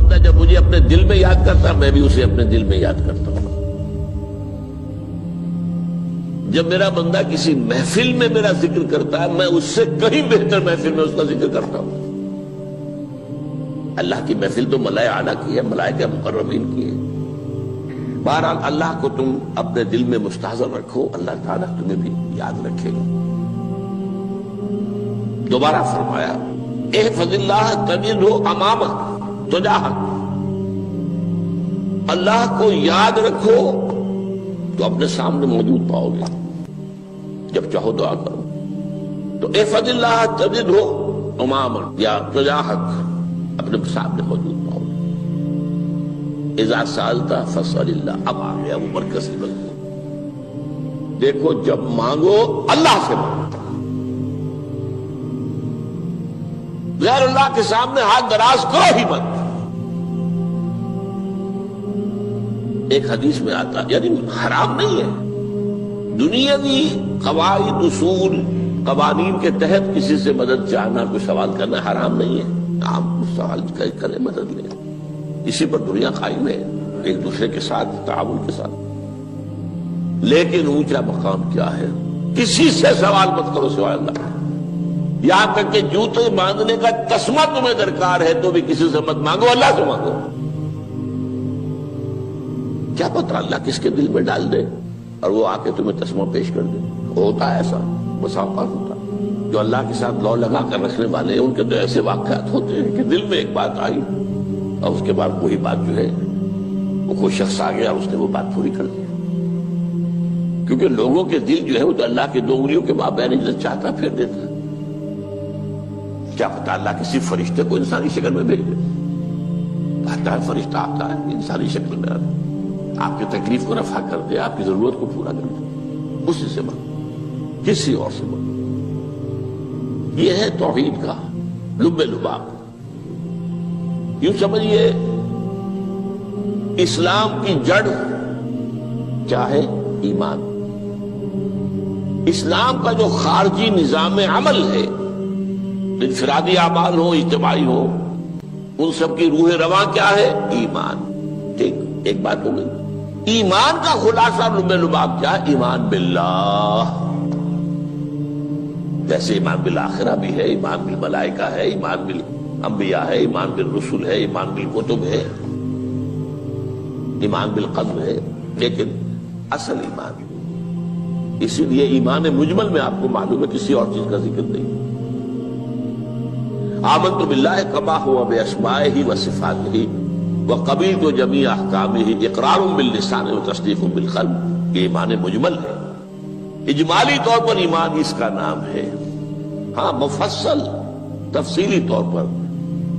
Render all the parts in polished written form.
بندہ جب مجھے اپنے دل میں یاد کرتا ہے میں بھی اسے اپنے دل میں یاد کرتا ہوں. جب میرا بندہ کسی محفل میں میرا ذکر کرتا ہے میں اس سے کہیں بہتر محفل میں اس کا ذکر کرتا ہوں. اللہ کی محفل تو ملائے اعلیٰ کی ہے، ملائکہ مقربین کی ہے. بہرحال اللہ کو تم اپنے دل میں مستحضر رکھو، اللہ تعالیٰ تمہیں بھی یاد رکھے گا. دوبارہ فرمایا احفظ اللہ تجدہ امامک تجاہک، اللہ کو یاد رکھو تو اپنے سامنے موجود پاؤ گے. جب چاہو دعا کرو تو احفظ اللہ تجدہ امامک یا تجاہک، اپنے سامنے موجود پاؤ گے. اذا سألت فاسأل اللہ، اب آ گیا وہ مرکزی مضمون. دیکھو جب مانگو اللہ سے مانگو، غیر اللہ کے سامنے ہاتھ دراز کرو ہی مت. ایک حدیث میں آتا یعنی حرام نہیں ہے، دنیاوی قواعد اصول قوانین کے تحت کسی سے مدد چاہنا، کوئی سوال کرنا حرام نہیں ہے. آپ سوال کریں، مدد لیں، اسی پر دنیا قائم ہے، ایک دوسرے کے ساتھ تعاون کے ساتھ. لیکن اونچا مقام کیا ہے؟ کسی سے سوال مت کرو سوائے اللہ. یہاں تک کہ جوتے باندھنے کا تسمہ تمہیں درکار ہے تو بھی کسی سے مت مانگو، اللہ سے مانگو. کیا پتہ اللہ کس کے دل میں ڈال دے اور وہ آ کے تمہیں تسمہ پیش کر دے. ہوتا ہے ایسا، بسا اوقات ہوتا ہے. جو اللہ کے ساتھ لو لگا کر رکھنے والے ہیں ان کے تو ایسے واقعات ہوتے ہیں کہ دل میں ایک بات آئی اور اس کے بعد وہی بات جو ہے وہ کوئی شخص آ گیا اور اس نے وہ بات پوری کر دی. کیونکہ لوگوں کے دل جو ہے وہ تو اللہ کے دو انگلیوں کے مابین جو چاہتا پھر دیتا ہے. کیا پتہ اللہ کسی فرشتے کو انسانی شکل میں بھیج دے. آتا ہے فرشتہ، آتا ہے انسانی شکل میں، آتا ہے آپ کی تکلیف کو رفع کر دے، آپ کی ضرورت کو پورا کر دے. اسی سے مانگو، کسی اور سے مانگو. یہ ہے توحید کا لب لباب. یوں سمجھیے اسلام کی جڑ کیا ہے؟ ایمان. اسلام کا جو خارجی نظام عمل ہے، انفرادی اعمال ہو اجتماعی ہو، ان سب کی روح رواں کیا ہے؟ ایمان. ٹھیک، ایک بات ہو گئی. ایمان کا خلاصہ لب لباب کیا ہے؟ ایمان باللہ. جیسے ایمان بالآخرہ بھی ہے، ایمان بالملائکہ ہے، ایمان بالانبیاء ہے، ایمان بالرسل ہے، ایمان بالکتب ہے، ایمان بالقدر ہے. لیکن اصل ایمان، اسی لیے ایمان مجمل میں آپ کو معلوم ہے کسی اور چیز کا ذکر نہیں. آمنت باللہ کما ہوا باسمائہ وصفاتہ وقبلت جمیع احکامہ اقرار باللسان وتصدیق بالقلب. یہ ایمان مجمل ہے. اجمالی طور پر ایمان اس کا نام ہے. ہاں مفصل تفصیلی طور پر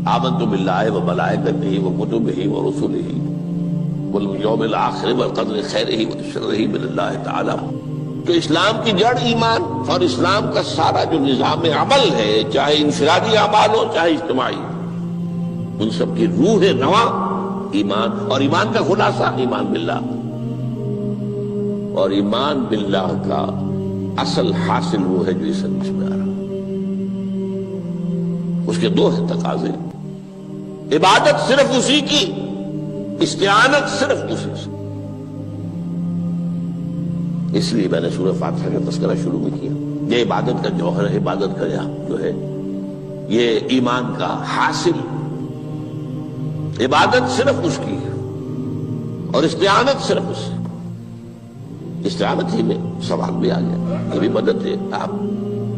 آمنت باللہ وملائکتہ وکتبہ ورسلہ والیوم الآخر والقدر خیرہ وشرہ من اللہ تعالی. تو اسلام کی جڑ ایمان، اور اسلام کا سارا جو نظام عمل ہے، چاہے انفرادی اعمال ہو چاہے اجتماعی، ان سب کی روح رواں ایمان. اور ایمان کا خلاصہ ایمان باللہ. اور ایمان باللہ کا اصل حاصل وہ ہے جو اس حدیث میں آ رہا. اس کے دو ہیں تقاضے: عبادت صرف اسی کی، استعانت صرف اسی سے. اس لیے میں نے سورہ فاتحہ کا تذکرہ شروع میں کیا. یہ عبادت کا جوہر ہے، عبادت کا جو ہے یہ ایمان کا حاصل. عبادت صرف اس کی ہے اور استعانت صرف اس سے. استعانت ہی میں سوال بھی آ گیا، یہ بھی مدد ہے. آپ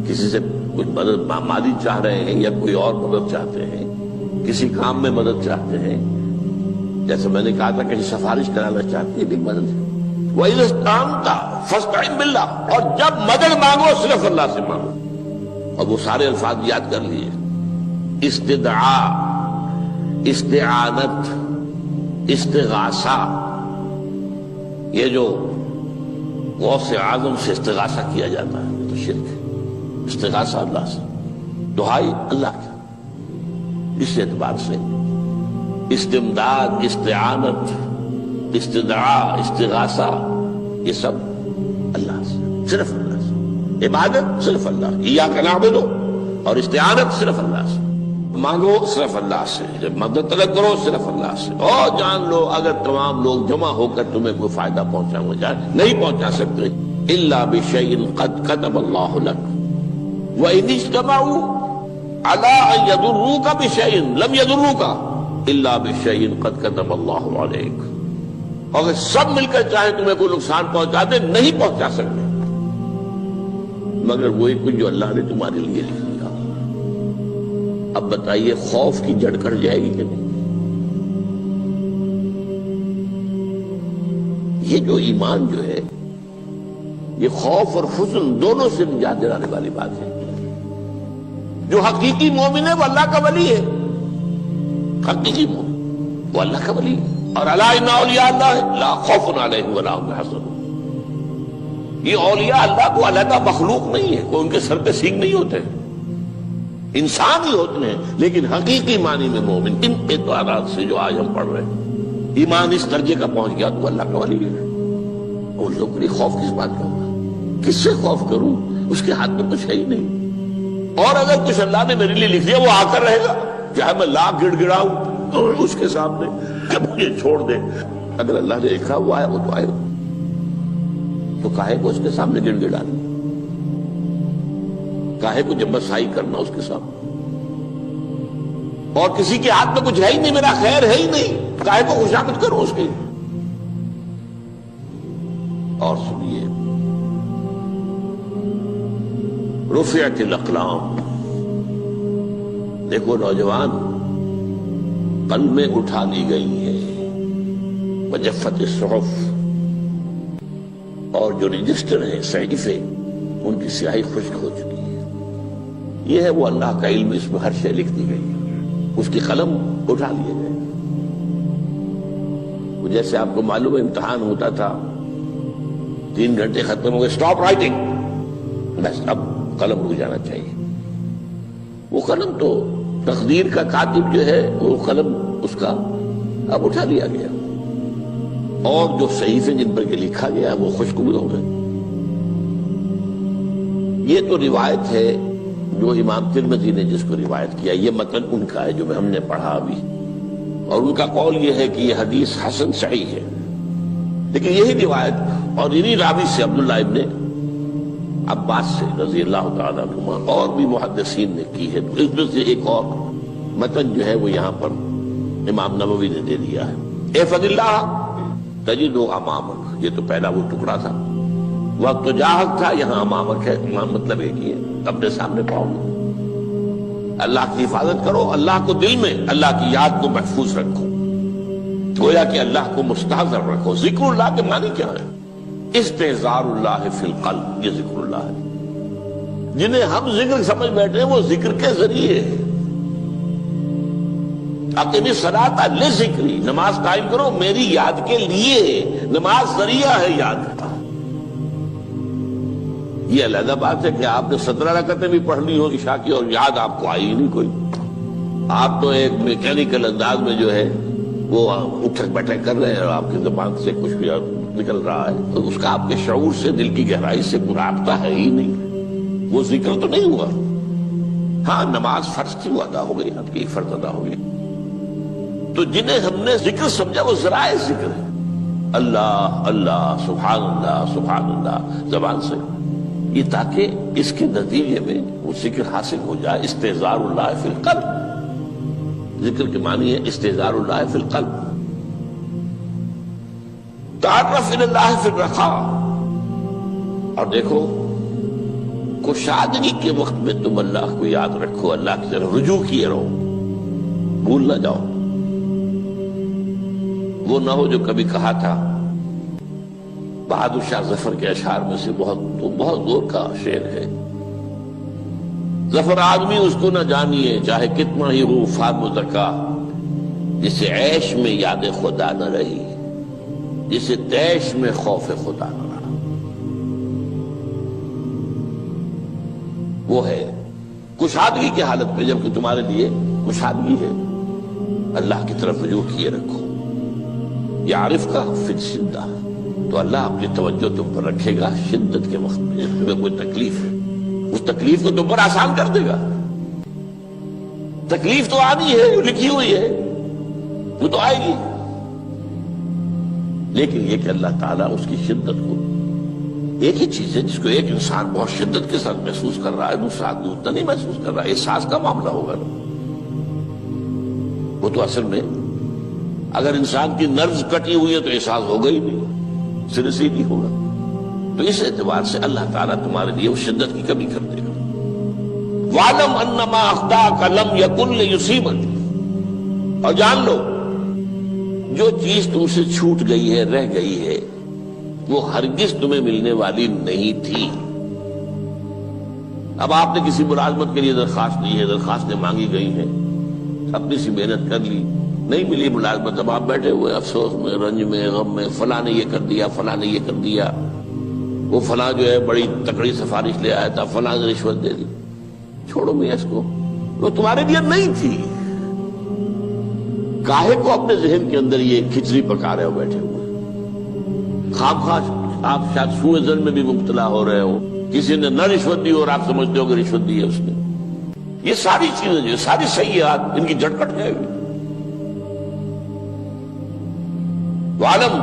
کسی سے کچھ مدد مالی چاہ رہے ہیں یا کوئی اور مدد چاہتے ہیں، کسی کام میں مدد چاہتے ہیں، جیسے میں نے کہا تھا کہیں سفارش کرانا چاہتے ہیں، یہ بھی مدد ہے. وَإِذَا اسْتَعَنْتَ فَاسْتَعِنْ بِاللَّهِ. اور جب مدد مانگو صرف اللہ سے مانگو. اور وہ سارے الفاظ یاد کر لیے: استدعاء، استعانت، استغاثہ. یہ جو غوث اعظم سے استغاثہ کیا جاتا ہے تو شرک ہے. استغاثہ اللہ سے، دعائی اللہ کی. اس اعتبار سے استمداد، استعانت، استدعاء، استغاثہ یہ سب اللہ سے، صرف اللہ سے. عبادت صرف اللہ، ایاک نعبد، اور استعانت صرف اللہ سے. مانگو صرف اللہ سے، جب مدد طلب کرو صرف اللہ سے، اور جان لو اگر تمام لوگ جمع ہو کر تمہیں کوئی فائدہ پہنچاؤں گے نہیں پہنچا سکتے، الا بشیء قد کتب اللہ لک وان اجتمعوا علی ان یضروک بشیء لم یضروک الا بشیء قد کتب اللہ علیک، اگر سب مل کر چاہیں تمہیں کوئی نقصان پہنچا دے نہیں پہنچا سکتے مگر وہی کچھ جو اللہ نے تمہارے لیے لکھ دیا۔ اب بتائیے خوف کی جڑ کٹ جائے گی کہ نہیں؟ یہ جو ایمان جو ہے یہ خوف اور حزن دونوں سے نجات دلانے والی بات ہے۔ جو حقیقی مومن ہے وہ اللہ کا ولی ہے، حقیقی مومن وہ اللہ کا ولی ہے، اور الا ان اولیاء اللہ لا خوف علیہم ولا هم يحزنون۔ یہ اولیاء اللہ کو علیحدہ مخلوق نہیں ہے، کوئی ان کے سر پہ سینگ نہیں ہوتے، انسان ہی ہوتے ہیں، لیکن حقیقی معنی میں مومن ان اعتبارات سے جو آج ہم پڑھ رہے ہیں ایمان اس درجے کا پہنچ گیا تو اللہ کا ولی ہے۔ ان لوگوں کے لیے خوف کس بات کا ہوگا؟ کس سے خوف کروں؟ اس کے ہاتھ میں کچھ ہے ہی نہیں، اور اگر کچھ اللہ نے میرے لیے لکھ دیا وہ آ کر رہے گا، چاہے میں لاکھ گڑ گڑاؤں اس کے سامنے کہ مجھے چھوڑ دے، اگر اللہ نے لکھا وہ آیا وہ تو آئے گا، تو کاہے کو اس کے سامنے گڑ گڑانا، کاہے کو جبرسائی کرنا اس کے سامنے، اور کسی کے ہاتھ میں کچھ ہے ہی نہیں، میرا خیر ہے ہی نہیں، کاہے کو خوشامد کروں اس کی۔ اور سنیے رفعت الاقلام، دیکھو نوجوان قلمیں اٹھا لی گئی ہیں، وجفت الصحف، اور جو رجسٹر ہیں صحیفے ان کی سیاہی خشک ہو چکی ہے، یہ ہے وہ اللہ کا علم، اس میں ہر شے لکھ دی گئی ہے، اس کی قلم اٹھا لیے گئے۔ جیسے آپ کو معلوم ہے امتحان ہوتا تھا 3 گھنٹے ختم ہو گئے، اسٹاپ رائٹنگ، بس اب قلم رک جانا چاہیے۔ وہ قلم تو تقدیر کا کاتب جو ہے وہ قلم اس کا اب اٹھا لیا گیا، اور جو صحیفے جن پر یہ لکھا گیا وہ خشک ہو گئے۔ یہ تو روایت ہے جو امام ترمذی نے جس کو روایت کیا، یہ متن ان کا ہے جو ہم نے پڑھا ابھی، اور ان کا قول یہ ہے کہ یہ حدیث حسن صحیح ہے، لیکن یہی روایت اور انہی راوی سے عبداللہ ابن عباس سے رضی اللہ تعالیٰ عنہما اور بھی محدثین نے کی ہے، اس میں سے ایک اور متن جو ہے وہ یہاں پر امام نووی نے دے دیا ہے۔ احفظ اللہ تجدہ امامک، یہ تو پہلا وہ ٹکڑا تھا، وقت تو جاہک تھا، یہاں امامک ہے، امام مطلب ایک ہی ہے، اپنے سامنے پاؤ گے۔ اللہ کی حفاظت کرو، اللہ کو دل میں، اللہ کی یاد کو محفوظ رکھو، گویا کہ اللہ کو مستحضر رکھو۔ ذکر اللہ کے معنی کیا ہے؟ استحضار اللہ فی القلب، یہ ذکر اللہ ہے۔ جنہیں ہم ذکر سمجھ بیٹھے ہیں وہ ذکر کے ذریعے ہے۔ اقیم الصلاۃ لذکری، نماز قائم کرو میری یاد کے لیے، نماز ذریعہ ہے یاد کا۔ یہ علیحدہ بات ہے کہ آپ نے 17 رکعتیں بھی پڑھ لی ہو عشاء کی اور یاد آپ کو آئی ہی نہیں کوئی، آپ تو ایک میکینیکل انداز میں جو ہے وہ اٹھک بیٹھک کر رہے ہیں اور آپ کی زبان سے کچھ بھی نکل رہا ہے، تو اس کا آپ کے شعور سے، دل کی گہرائی سے کوئی رابطہ ہے ہی نہیں، وہ ذکر تو نہیں ہوا۔ ہاں نماز فرض تھی وہ ادا ہو گئی، آپ کی ایک فرض ادا ہو گئی۔ تو جنہیں ہم نے ذکر سمجھا وہ ذرائع ذکر ہے، اللہ اللہ سبحان اللہ زبان سے، یہ تاکہ اس کے نتیجے میں وہ ذکر حاصل ہو جائے۔ استحضار اللہ فی القلب، ذکر کے معنی ہے استحضار اللہ فی القلب۔ تعرف الی اللہ فی الرخاء، اور دیکھو کشادگی کے وقت میں تم اللہ کو یاد رکھو، اللہ کی طرف رجوع کیے رہو، بھول نہ جاؤ۔ وہ نہ ہو جو کبھی کہا تھا، بہادر شاہ ظفر کے اشعار میں سے بہت زور کا شعر ہے، ظفر آدمی اس کو نہ جانیے چاہے کتنا ہی ہو فام و ذکا، جسے عیش میں یاد خدا نہ رہی، جسے تیش میں خوف خدا نہ رہا۔ وہ ہے کشادگی کی حالت میں، جبکہ تمہارے لیے کشادگی ہے، اللہ کی طرف رجوع کیے رکھو۔ یعرف کا فی الشدہ، تو اللہ اپنی توجہ تم پر رکھے گا شدت کے وقت میں، جب تمہیں کوئی تکلیف ہے اس تکلیف کو تم پر آسان کر دے گا۔ تکلیف تو آنی ہے، جو لکھی ہوئی ہے وہ تو آئے گی، لیکن یہ کہ اللہ تعالیٰ اس کی شدت کو، ایک ہی چیز ہے جس کو ایک انسان بہت شدت کے ساتھ محسوس کر رہا ہے، دوسرا آدمی اتنا نہیں محسوس کر رہا ہے، احساس کا معاملہ ہوگا نا۔ وہ تو اصل میں اگر انسان کی نرز کٹی ہوئی ہے تو احساس ہوگا ہی نہیں، سرے سے ہی نہیں ہوگا۔ تو اس اعتبار سے اللہ تعالیٰ تمہارے لیے وہ شدت کی کمی کر دے گا۔ وَاعْلَمْ أَنَّمَا أَخْطَأَكَ لَمْ يَكُنْ لِيُصِيبَكَ، اور جان لو جو چیز تم سے چھوٹ گئی ہے، رہ گئی ہے، وہ ہرگز تمہیں ملنے والی نہیں تھی۔ اب آپ نے کسی ملازمت کے لیے درخواست دی ہے، درخواستیں مانگی گئی ہیں، اپنی سی محنت کر لی، نہیں ملی ملازمت، اب آپ بیٹھے ہوئے افسوس میں، رنج میں، غم میں، فلاں نے یہ کر دیا، فلاں نے یہ کر دیا، وہ فلاں جو ہے بڑی تکڑی سفارش لے آیا تھا، فلاں نے رشوت دے دی۔ چھوڑو میاں اس کو، وہ تمہارے لیے نہیں تھی۔ کاہے کو اپنے ذہن کے اندر یہ کھچڑی پکا رہے ہو بیٹھے ہوئے؟ خواہ آپ شاید سوء ظن میں بھی مبتلا ہو رہے ہو، کسی نے نہ رشوت دی اور آپ سمجھتے ہو کہ رشوت دی ہے اس نے۔ یہ ساری چیزیں جو ساری سیئات، ان کی جھٹپٹ ہے۔ وَاعْلَمْ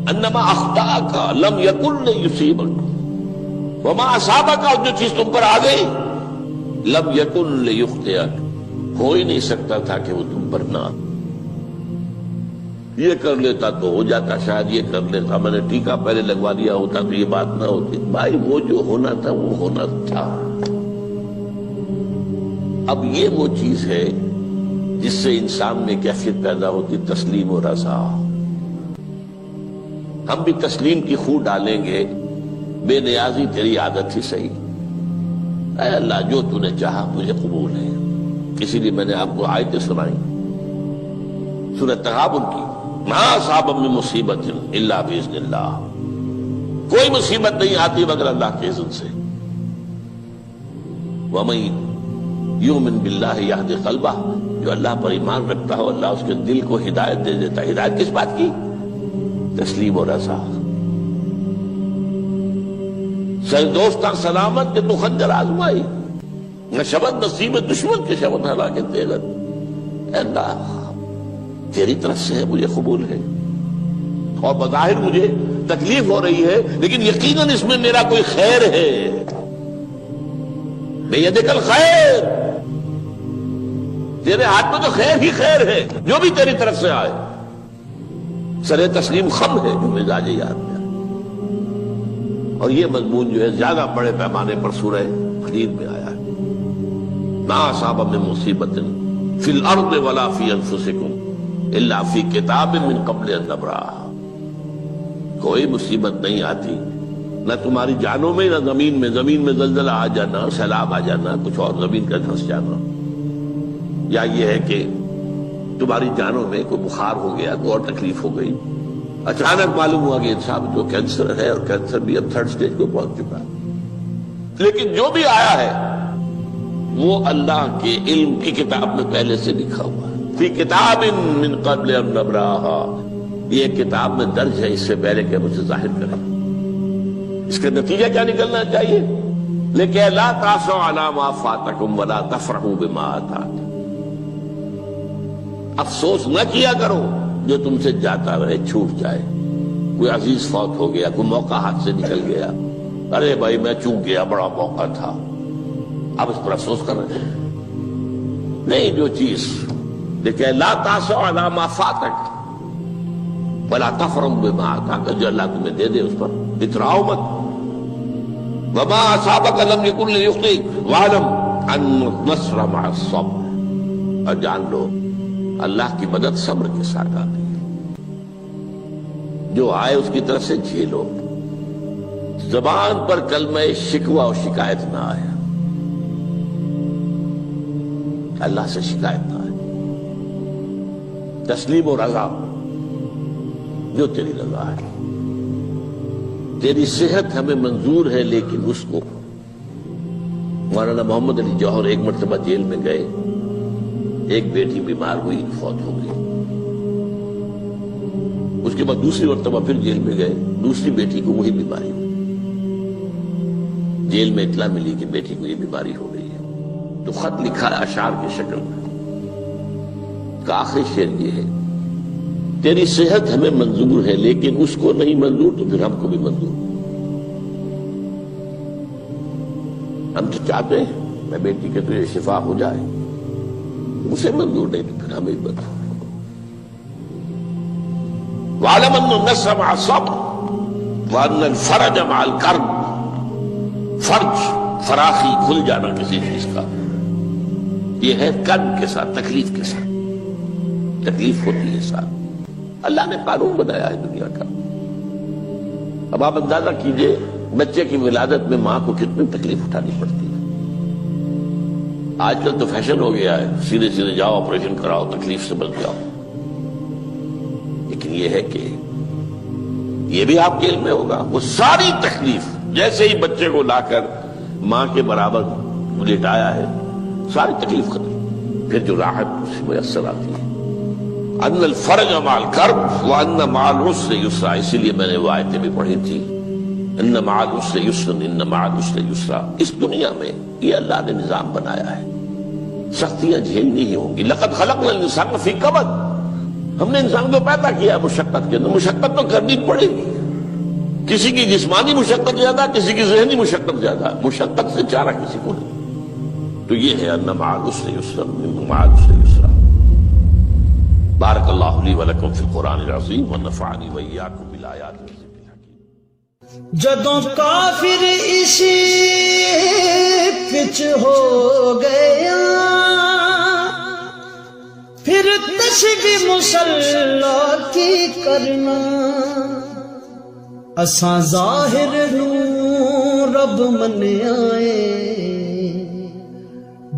أَنَّمَا أَخْطَأَكَ لَمْ يَكُنْ لِيُصِيبَكَ وَمَا أَصَابَكَ، اور جو چیز تم پر آ گئی، لَمْ يَكُنْ لِيُخْطِئَكَ، ہو ہی نہیں سکتا تھا کہ وہ تم پر نہ۔ یہ کر لیتا تو ہو جاتا، شاید یہ کر لیتا، میں نے ٹیکا پہلے لگوا دیا ہوتا تو یہ بات نہ ہوتی۔ بھائی وہ جو ہونا تھا وہ ہونا تھا۔ اب یہ وہ چیز ہے جس سے انسان میں کیفیت پیدا ہوتی، تسلیم و رضا۔ ہم بھی تسلیم کی خو ڈالیں گے، بے نیازی تیری عادت ہی صحیح، اے اللہ جو تو نے چاہا مجھے قبول ہے۔ اسی لیے میں نے آپ کو آیتیں سنائی سورۃ تغابن کی، ما اصاب من مصیبت الا باذن اللہ، کوئی مصیبت نہیں آتی مگر اللہ کے اذن سے۔ وَمَن یؤمن باللہ یہد قلبہ، جو اللہ پر ایمان رکھتا ہو اللہ اس کے دل کو ہدایت دے دیتا ہے۔ ہدایت کس بات کی؟ تسلیم و رضا۔ سر دوستاں سلامت کہ تو خنجر آزمائی، نہ شبد نصیب دشمن کے شبد ہلاکے تیغت۔ اے اللہ تیری طرف سے ہے، مجھے قبول ہے، اور بظاہر مجھے تکلیف ہو رہی ہے لیکن یقیناً اس میں میرا کوئی خیر ہے۔ بیدک الخیر، تیرے ہاتھ میں تو خیر ہی خیر ہے، جو بھی تیری طرف سے آئے۔ سر تسلیم خم ہے جو مزاج یاد میں آئے۔ اور یہ مضمون جو ہے زیادہ بڑے پیمانے پر سورہ حدید میں آیا ہے۔ ما اصاب من مصیبت فی الارض ولا فی انفسکم الا فی کتاب من قبل ان نبرأھا، کوئی مصیبت نہیں آتی نہ تمہاری جانوں میں نہ زمین میں، زمین میں زلزلہ آ جانا، سیلاب آ جانا، کچھ اور زمین کا دھنس جانا، یا یہ ہے کہ تمہاری جانوں میں کوئی بخار ہو گیا، کوئی اور تکلیف ہو گئی، اچانک معلوم ہوا کہ انسان جو کینسر ہے، اور کینسر بھی اب 3rd سٹیج کو پہنچ چکا ہے، لیکن جو بھی آیا ہے وہ اللہ کے علم کی کتاب میں پہلے سے لکھا ہوا ہے۔ فی کتاب من قبل ان نبرأھا، یہ کتاب میں درج ہے اس سے پہلے کہ ہم اسے ظاہر کریں۔ اس کا نتیجہ کیا نکلنا چاہیے؟ لیکن لا تأسوا علی ما فاتکم ولا تفرحوا بما آتاکم، افسوس نہ کیا کرو جو تم سے جاتا رہے، چھوٹ جائے، کوئی عزیز فوت ہو گیا، کوئی موقع ہاتھ سے نکل گیا، ارے بھائی میں چوک گیا، بڑا موقع تھا، اب اس پر افسوس کر رہے ہیں۔ نہیں، جو چیز لیکن لا تأسوا علی ما فاتک ولا تفرحوا بما آتاک، جو اللہ تمہیں دے دے اس پر اتراؤ مت۔ وما اصابک لم یکن لیخطئک واعلم ان النصر مع الصبر، اور جان لو اللہ کی مدد صبر کے ساتھ آتی ہے، جو آئے اس کی طرف سے جھیلو۔ زبان پر کلمہ شکوہ اور شکایت نہ آئے، اللہ سے شکایت نہ آئے، تسلیم و رضا، جو تیری رضا ہے۔ تیری صحت ہمیں منظور ہے لیکن اس کو، مولانا محمد علی جوہر ایک مرتبہ جیل میں گئے، ایک بیٹی بیمار ہوئی، فوت ہو گئی، اس کے بعد دوسری مرتبہ پھر جیل میں گئے، دوسری بیٹی کو وہی بیماری ہوئی، جیل میں اطلاع ملی کہ بیٹی کو یہ بیماری ہو گئی ہے، تو خط لکھا ہے اشعار کی شکل میں، کا آخری شعر یہ ہے: تیری صحت ہمیں منظور ہے لیکن اس کو نہیں منظور تو پھر ہم کو بھی منظور۔ ہم تو چاہتے ہیں میں بیٹی کے تجھے شفا ہو جائے، اسے منظور نہیں تو پھر ہمیں بھی منظور۔ وَاعْلَمْ أَنَّ النَّصْرَ مَعَ الصَّبْرِ وَأَنَّ الْفَرَجَ مَعَ الْكَرْبِ۔ فرج، فراخی، کھل جانا کسی چیز کا، یہ ہے کرب کے ساتھ، تکلیف کے ساتھ، تکلیف ہوتی ہے ساتھ۔ اللہ نے قانون بنایا ہے دنیا کا۔ اب آپ اندازہ کیجئے بچے کی ولادت میں ماں کو کتنی تکلیف اٹھانی پڑتی ہے۔ آج کل تو فیشن ہو گیا ہے، سیدھے سیدھے جاؤ آپریشن کراؤ، تکلیف سے بچ جاؤ، لیکن یہ ہے کہ یہ بھی آپ کے علم میں ہوگا، وہ ساری تکلیف جیسے ہی بچے کو لا کر ماں کے برابر لٹایا ہے، ساری تکلیف ختم، پھر جو راحت اسے میسر آتی ہے۔ ان الفرج مع الکرب وان مع العسر یسرا، اسی لیے میں نے وہ آیتیں بھی پڑھی تھی، ان مع العسر یسرا ان مع العسر یسرا۔ اس دنیا میں یہ اللہ نے نظام بنایا ہے، سختیاں جھیلنی ہی ہوں گی۔ لقد خلقنا الانسان فی کبد، ہم نے انسان کو پیدا کیا مشقت کے اندر، مشقت تو کرنی پڑے گی۔ کسی کی جسمانی مشقت زیادہ، کسی کی ذہنی مشقت زیادہ، مشقت سے چارہ کسی کو نہیں۔ تو یہ ہے ان مع العسر یسرا ان مع العسر یسرا۔ بارک اللہ لی ولکم فی القرآن العظیم ونفعنی وإیاکم بالآیات والذکر الحکیم۔ جدوں کافر اسی پچ ہو گیا، پھر تسبیح مصلا کی کرنا، اساں ظاہر نوں رب منیائے،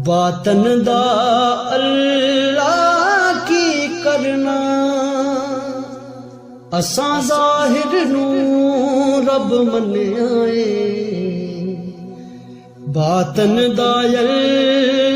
باطن دا اللہ کی کرنا، اساں ظاہر نوں رب منیائے، باطن دا اللہ